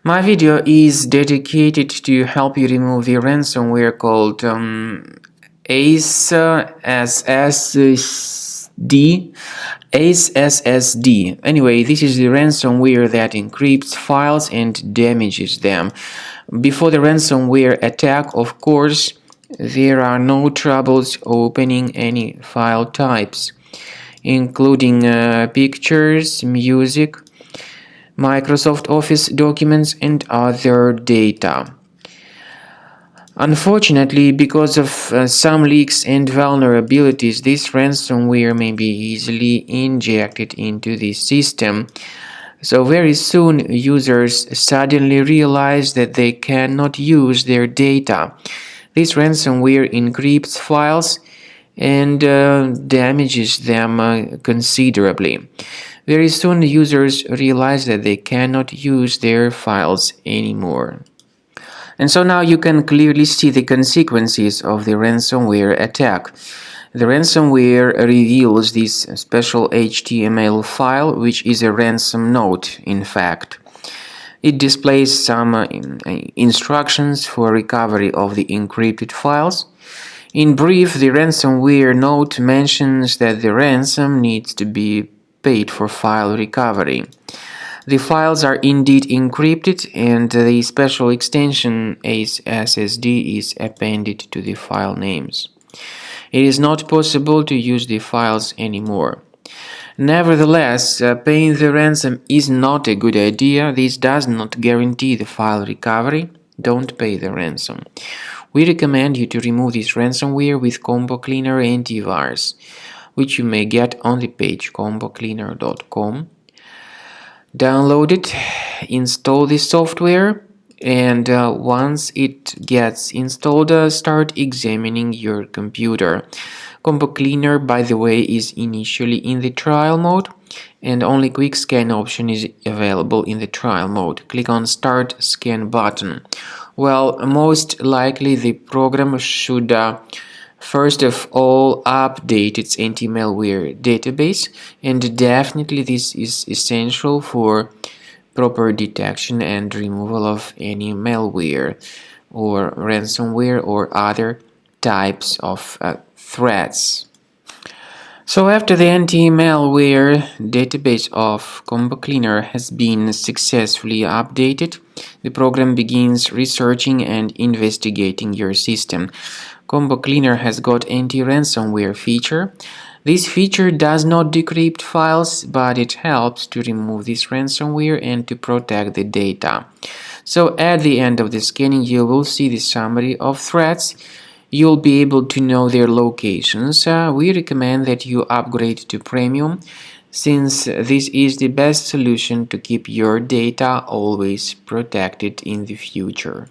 My video is dedicated to help you remove the ransomware called Acessd. Anyway, this is the ransomware that encrypts files and damages them. Before the ransomware attack, of course, there are no troubles opening any file types, including pictures, music, Microsoft Office documents, and other data. Unfortunately, because of some leaks and vulnerabilities, this ransomware may be easily injected into the system. So very soon, users suddenly realize that they cannot use their data. This ransomware encrypts files and damages them considerably. Very soon, users realize that they cannot use their files anymore. And so now you can clearly see the consequences of the ransomware attack. The ransomware reveals this special HTML file, which is a ransom note, in fact. It displays some instructions for recovery of the encrypted files. In brief, the ransomware note mentions that the ransom needs to be paid for file recovery. The files are indeed encrypted, and the special extension Acessd is appended to the file names. It is not possible to use the files anymore. Nevertheless, paying the ransom is not a good idea. This does not guarantee the file recovery. Don't pay the ransom. We recommend you to remove this ransomware with Combo Cleaner Antivirus, which you may get on the page combocleaner.com. Download it, install the software, and once it gets installed, start examining your computer. Combo Cleaner, by the way, is initially in the trial mode, and only quick scan option is available in the trial mode. Click on Start Scan button. Well, most likely the program should first of all update its anti-malware database, and definitely this is essential for proper detection and removal of any malware or ransomware or other types of threats. So after the anti-malware database of Combo Cleaner has been successfully updated, the program begins researching and investigating your system. Combo Cleaner has got anti-ransomware feature. This feature does not decrypt files, but it helps to remove this ransomware and to protect the data. So at the end of the scanning, you will see the summary of threats. You'll be able to know their locations. We recommend that you upgrade to Premium, since this is the best solution to keep your data always protected in the future.